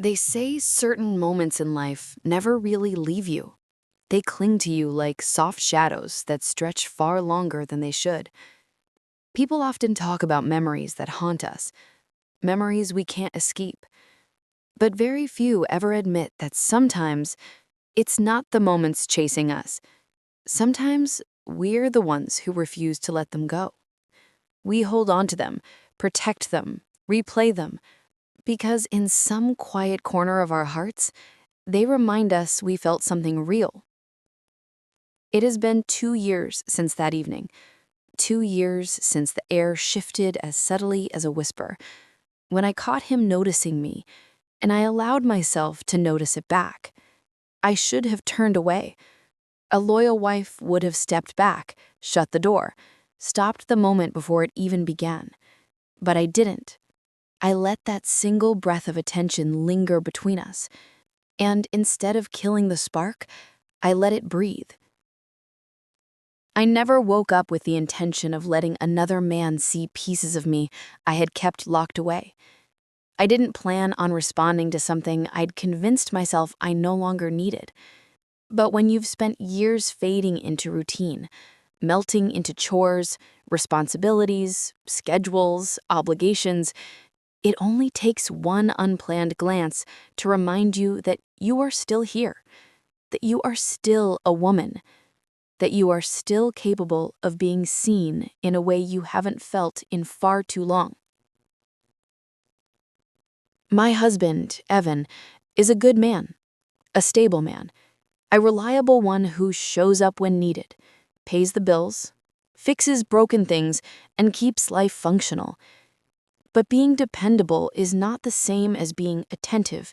They say certain moments in life never really leave you. They cling to you like soft shadows that stretch far longer than they should. People often talk about memories that haunt us, memories we can't escape. But very few ever admit that sometimes it's not the moments chasing us. Sometimes we're the ones who refuse to let them go. We hold on to them, protect them, replay them, because in some quiet corner of our hearts, they remind us we felt something real. It has been 2 years since that evening, 2 years since the air shifted as subtly as a whisper, when I caught him noticing me, and I allowed myself to notice it back. I should have turned away. A loyal wife would have stepped back, shut the door, stopped the moment before it even began. But I didn't. I let that single breath of attention linger between us, and instead of killing the spark, I let it breathe. I never woke up with the intention of letting another man see pieces of me I had kept locked away. I didn't plan on responding to something I'd convinced myself I no longer needed. But when you've spent years fading into routine, melting into chores, responsibilities, schedules, obligations, it only takes one unplanned glance to remind you that you are still here, that you are still a woman, that you are still capable of being seen in a way you haven't felt in far too long. My husband, Evan, is a good man, a stable man, a reliable one who shows up when needed, pays the bills, fixes broken things, and keeps life functional. But being dependable is not the same as being attentive.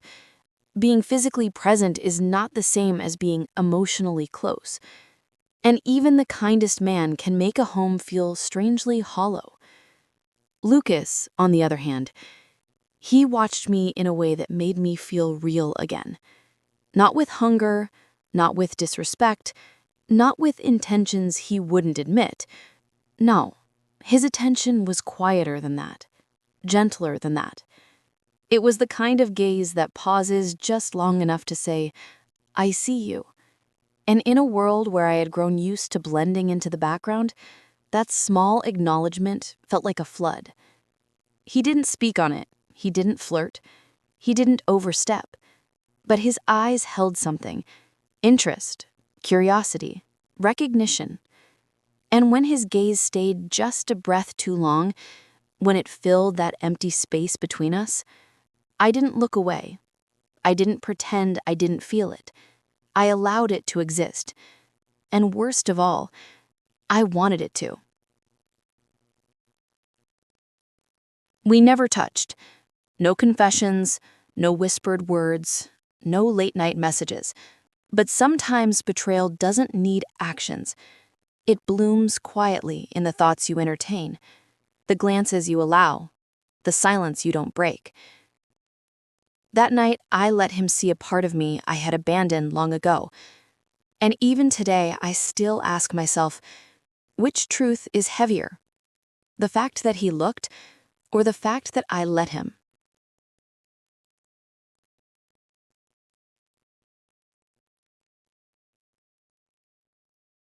Being physically present is not the same as being emotionally close. And even the kindest man can make a home feel strangely hollow. Lucas, on the other hand, he watched me in a way that made me feel real again. Not with hunger, not with disrespect, not with intentions he wouldn't admit. No, his attention was quieter than that, gentler than that. It was the kind of gaze that pauses just long enough to say, "I see you." And in a world where I had grown used to blending into the background, that small acknowledgement felt like a flood. He didn't speak on it, he didn't flirt, he didn't overstep, but his eyes held something: interest, curiosity, recognition. And when his gaze stayed just a breath too long, when it filled that empty space between us, I didn't look away. I didn't pretend I didn't feel it. I allowed it to exist. And worst of all, I wanted it to. We never touched. No confessions, no whispered words, no late-night messages. But sometimes betrayal doesn't need actions. It blooms quietly in the thoughts you entertain, the glances you allow, the silence you don't break. That night, I let him see a part of me I had abandoned long ago. And even today, I still ask myself, which truth is heavier? The fact that he looked, or the fact that I let him?